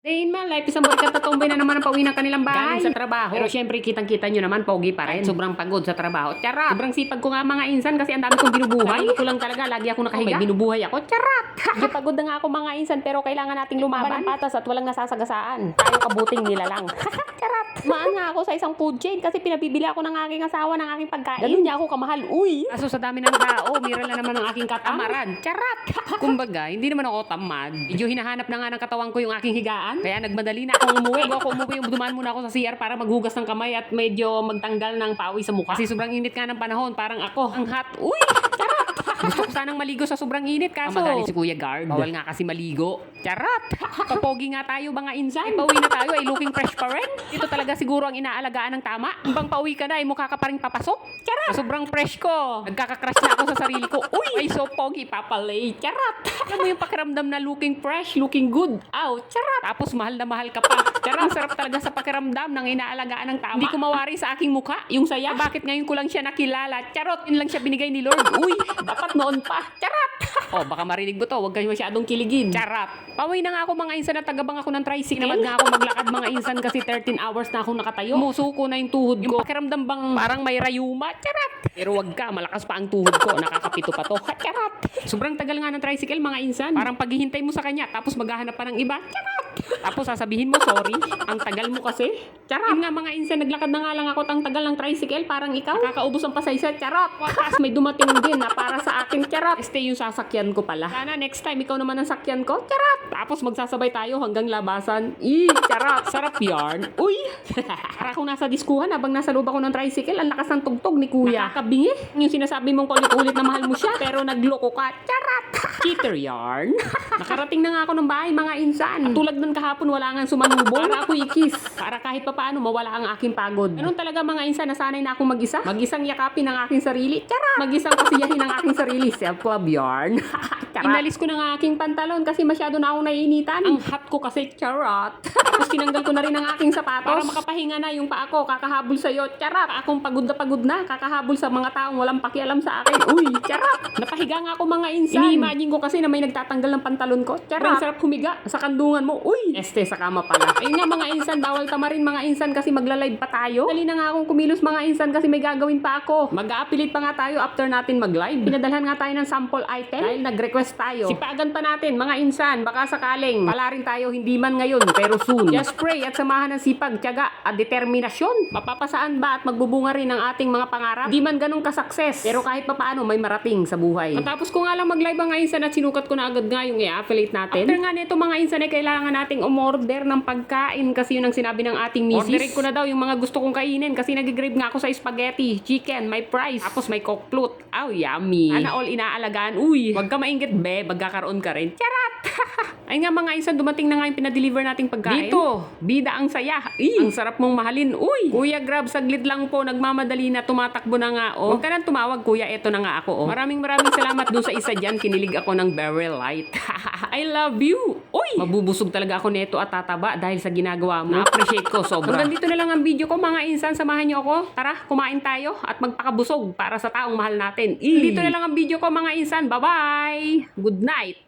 Day in my life, isang burikat na tumbay na naman ang pauwi ng kanilang bahay. Galing sa trabaho. Pero syempre, kitang-kita nyo naman, pogi pa rin. Sobrang pagod sa trabaho. Charot! Sobrang sipag ko nga mga insan kasi ang dami kong binubuhay. Ko lang talaga, lagi ako nakahiga. May binubuhay ako. Charot! Medyo pagod na nga ako mga insan, pero kailangan nating lumaban ng patas at walang nasasagasaan. Tayo kabuting nila lang. Charot! Maan nga ako sa isang food chain kasi pinabibili ako ng aking asawa ng aking pagkain. Ganun niya ako kamahal. Uy! Kaso sa dami ng tao, mira na naman ang aking katamaran. Charot! Kumbaga, hindi naman ako tamad. Medyo hinahanap na nga ng katawan ko yung aking higaan. Kaya nagmadali na akong umuwi. Bago ako umuwi, dumaan muna ako sa CR para maghugas ng kamay at medyo magtanggal ng pawi sa mukha. Kasi sobrang init nga ng panahon. Parang ako, ang hot. Uy! Charot! Gusto ko sanang maligo sa sobrang init kaso madali si Kuya Guard. Bawal nga kasi maligo. Charot! Kapogi nga tayo mga insan. Pauwi na tayo ay looking fresh pa rin. Ito talaga siguro ang inaalagaan ng tama. Bang pauwi ka na ay mukha ka pa rin papasok. Charot! Sobrang fresh ko. Nagkaka-crush na ako sa sarili ko. Uy! Ay so pogi papalay. Charot! Alam mo yung pakiramdam na looking fresh, looking good. Aw, charot! Tapos mahal na mahal ka pa. Charot! Sarap talaga sa pakiramdam ng inaalagaan ng tama. Hindi ko mawari sa aking mukha yung saya. Bakit ngayon ko lang siya nakilala? Charot! Yun lang siya binigay ni Lord. Uy! Dapat noon pa. Charot! Oh, baka marinig mo to. Huwag kayo masyadong kiligin. Charot! Pauwi na nga ako mga insan at tagabang ako ng tricycle. Tinamad nga ako maglakad mga insan kasi 13 hours na akong nakatayo. Umusuko na yung tuhod ko. Yung pakiramdam bang parang may rayuma. Charot! Pero wag ka, malakas pa ang tuhod ko. Nakakapito pa to. Charot! Sobrang tagal nga ng tricycle mga insan. Parang paghihintay mo sa kanya tapos maghahanap pa ng iba. Charot! Tapos sasabihin mo, sorry. Ang tagal mo kasi. Charot! Yun nga mga insan, naglakad na nga lang ako tang tagal ng tricycle. Parang ikaw. Nakakaubos ang pasaysa. Charot! Wakas, may dumating din na para sa akin. Charot! Este yung sasakyan ko pala. Sana next time ikaw naman ang sakyan ko. Charot! Tapos magsasabay tayo hanggang labasan. Charot! Sarap yarn. Uy! Para akong nasa diskuhan habang nasa loob ako ng tricycle. Ang lakas ng tugtog ni kuya. Nakakabingi. Yung sinasabi mong paulit-ulit na mahal mo siya. Pero nagloko ka. Charot! Cheater yarn. Nakarating na nga ako ng bahay mga insan. At tulad ng kahapon wala nga sumanubong. Para ako ikis. Para kahit papaano mawala ang aking pagod. Ganun talaga mga insan, nasanay na akong mag-isa. Mag-isang yakapin ang aking sarili. Charot! Mag-isang kasiyahin ang aking sarili. Self-love yarn. Inalis ko na nga aking pantalon kasi masyado na akong naiinitan. Ang hot ko kasi. Charot! Tapos tinanggal ko na rin ang aking sapatos. Para makapahinga na yung paa ko. Kakahabol sa'yo. Charot! Akong pagod na. Kakahabol sa mga taong walang pakialam sa akin. Uy! Charot! Napahiga nga ako mga insan. Ini-imagine ko kasi na may nagtatanggal ng pantalon ko. Charot! Ang sarap humiga sa kandungan mo. Uy! Este sa kama pala. Ayun nga mga insan. Bawal tamarin mga insan kasi magla-live pa tayo. Dali na nga akong kumilos mga insan kasi may gagawin pa ako. Mag-a-affiliate pa nga tayo after natin mag-live. Pinadalhan nga tayo ng sample item. Dahil nag-request tayo. Sipagan pa natin mga insan. Baka sakaling pala rin tayo hindi man ngayon pero soon. Just pray at samahan ng sipag, tiyaga at determinasyon. Mapapasaan ba at magbubunga rin ang ating mga pangarap? Di man ganun ka-success. Pero kahit papaano may marating sa buhay. Matapos ko nga lang mag-live mga insan at sinukat ko na agad nga yung i-affiliate natin. After nga nito mga insan ay kailangan nating umorder ng pagkain kasi yun ang sinabi ng ating misis. Orderin ko na daw yung mga gusto kong kainin kasi nag-grave nga ako sa spaghetti, chicken, may fries, tapos may coke float. Aw, yummy. Ana all inaalagaan. Uy, wag ka maingit be, magkakaroon ka rin. Charot! Ay nga mga insan, dumating na nga yung pinadeliver nating pagkain. Dito, bida ang saya. Ang sarap mong mahalin. Uy, Kuya Grab, saglit lang po. Nagmamadali na, tumatakbo na nga. Oh. Huwag ka nang tumawag, kuya. Eto na nga ako. Oh. Maraming salamat doon sa isa dyan. Kinilig ako ng very light. I love you. Uy, mabubusog talaga ako neto at tataba dahil sa ginagawa mo. Na-appreciate ko sobra. Hanggang dito na lang ang video ko mga insan. Samahan niyo ako. Tara, kumain tayo at magpakabusog para sa taong mahal natin. Dito na lang ang video ko mga insan. Bye-bye. Good night.